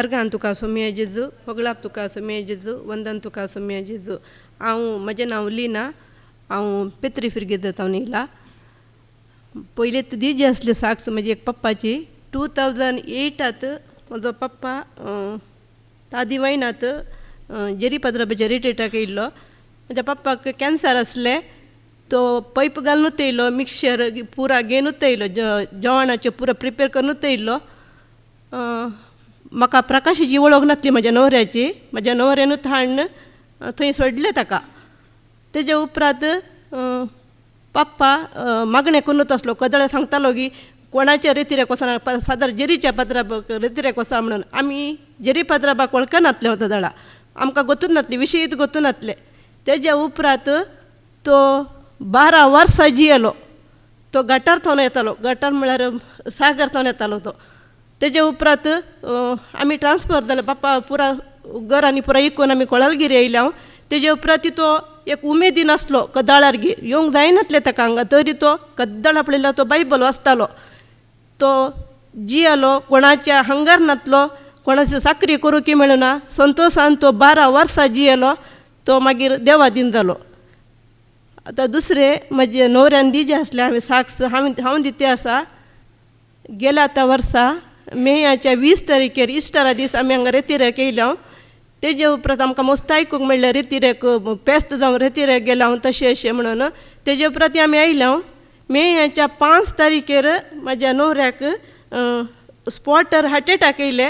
organ तुका सोम्या जेजू होगळाप तुका सोम्या जेजू वंदन तुका सोम्या जेजू हांव म्हजें नांव लिना हांव पेत्री फिरगेद जावन येयला पयले दीज जे आसले साक्स म्हजी एक पप्पाची 2008 म्हजो पप्पा तादिवायनात जेरी पद्राबाच्या रिट्रीटाक येयल्लो म्हज्या पप्पाक कॅन्सर आसले तो पैप घालूनच येयलो मिक्सचर पुरा घेवनूच येयलो जेवणाचें पुरा प्रिपेर करूनच येयल्लो म्हाका प्रकाशाची वळख नासली म्हज्या न्हवऱ्याची म्हज्या न्हवऱ्यानूच हाडून थंय सोडलें ताका तेज्या उपरांत पप्पा मागणें करूनच आसलो कदळे सांगतालो की कोणाच्या रितीरेक वचना फादर जेरीच्या पत्राबाक रितीरेक वचा म्हणून आमी जेरी पत्राबाक वळखनासले वता झाडां आमकां गोतूच नासली विशयीच गोतूच नासले तेज्या उपरांत तो 12 वर्सां जियेलो तो गटार थावन येतालो गटार म्हळ्यार सागर थावन येतालो तो तेज्या उपरांत आमी ट्रान्सफर जाले पप्पा पुरा घर आनी पुरा इकून आमी कोळालगिरी येयले हांव तेज्या उपरांत तो एक उमेदीन आसलो कद्दाळार येवंक जायनासलें ताका हांगा तरी तो कद्दाळ आपल्याला तो बायबल वाचतालो तो जियेलो कोणाच्या हंगार नासलो कोणाची साकरी करूं की मेळना संतोशान तो 12 वर्सां जियेलो तो मागीर देवादीन जालो आतां दुसरें म्हजे न्हवऱ्यान दिजे आसले हांवें साक्स हांव दिते आसा गेल्या आतां वर्सा मेयाच्या 20 तारखेर इस्टरा दीस आमी हांगा रेतीरेक येयले हांव तेजे उपरांत आमकां मस्त आयकूंक मेळ्ळें रेतीरेक पेस्त जावन रेतीरेक गेले हांव तशें अशें म्हणून तेजे उपरांत आमी आयले हांव मेयाच्या 5 तारखेर म्हाज्या न्हवऱ्याक स्पॉटार हार्ट एटॅक येयले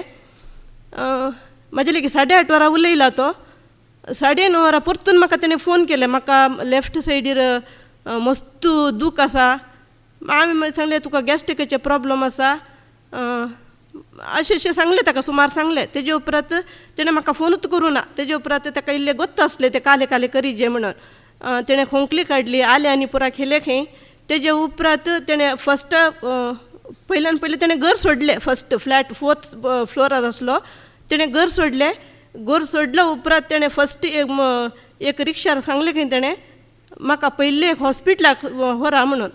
म्हाजे लेगीत 8:30 वरां उलयला तो 9:30 वरां परतून म्हाका तेणें फोन केले म्हाका लेफ्ट सायडीर मस्त दूख आसा हांवें सांगलें तुका गॅस्ट्रिकाचे प्रॉब्लम आसा अशें सांगलें ताका सुमार सांगलें तेजे उपरांत तेणें म्हाका फोनूच करूं ना तेजे उपरांत ताका इल्लें गोत्त आसलें तें काले काले करीजे म्हणून तेणें खोंकली काडली आले आनी पुरा खेले खंय तेजे उपरांत तेणें फस्ट पयल्यान पयलें तेणें घर सोडलें फस्ट फ्लॅट 4th फ्लोरार आसलो तेणें घर सोडलें घर सोडल्या उपरांत तेणें फस्ट एक रिक्षार सांगलें खंय तेणें म्हाका पयलीं एक हॉस्पिटलाक व्हरा म्हणून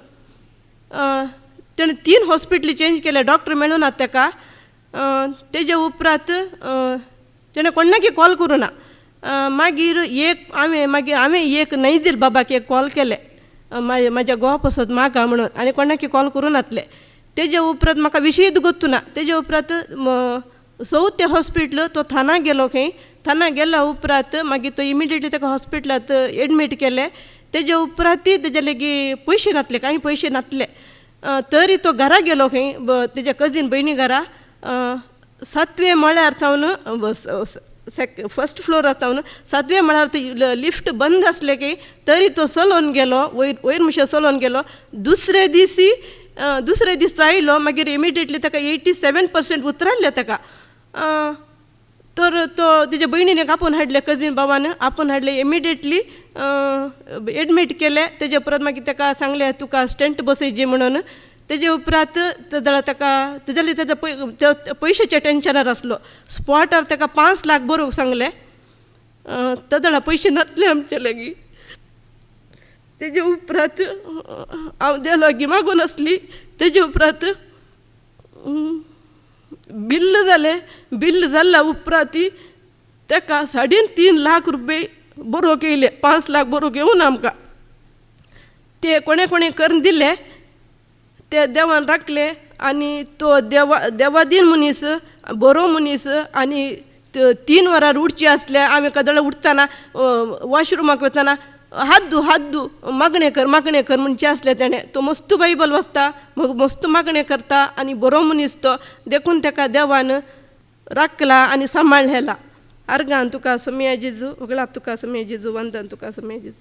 तेणें 3 हॉस्पिटली चेंज केले डॉक्टर मेळूनात ताका तेजे उपरांत तेणें कोणाकी कॉल करूं ना मागीर हांवें एक नैदील बाबाक एक कॉल केले म्हाज्या घोवा पासत मागा म्हणून आनी कोणाकी कॉल करूं नासले तेजे उपरांत म्हाका विशयीच गोत्तू ना तेजे उपरांत 4th हॉस्पिटल तो थाना गेलो खंय थाना गेल्या उपरांत मागीर तो इमिडिएटली ताका हॉस्पिटलांत एडमीट केले तेजे उपरांत तेजे लेगीत पयशे नासले कांय पयशे नासले तरी तो घरा गेलो खंय तेज्या कजीन भयणी घरा 7वें मळ्यार थावन फस्ट फ्लोरार थावन 7वें मळ्यार लिफ्ट बंद आसले की तरी तो चलोवन गेलो वयर मुशे चलोवन गेलो दुसरे दीस आयलो मागीर इमिडिएटली ताका 87% उतरले ताका तर तो तेज्या भयणीने आपूण हाडले कजीन भावान आपूण हाडले इमिडिएटली एडमीट केले तेजे उपरांत मागीर ताका सांगलें तुका स्टेंट बसयची म्हणून तेजे उपरांत ताका तेज्या पयशाच्या टेंशनार आसलो स्पॉटार ताका 5 लाख बरोवंक सांगले ताका पयशे नासले आमचे लागीं तेजे उपरांत हांव देव लागीं मागून आसली तेजे उपरांत बिल्ल जाल्ल्या उपरांत ताका 3.5 लाख रुपये बरोवंक येयले 5 लाख बरोवंक येवूना आमकां ते कोणे करून दिले ते देवान राखले आनी तो देवादीन मनीस बरो मनीस आनी 3 वरार उठचे आसले आमी कदळ उठतना वॉशरुमाक वतना हात दू मागणें कर म्हणचे आसले तेणें तो मस्त बायबल वाचता मस्त मागणें करता आनी बरो मनीस तो देखून ताका देवान राखला आनी सांबाळलेला अर्गान तुका सोम्या जेजू होगळाप तुका सोम्या जेजू वंदन तुका सोम्या जेजू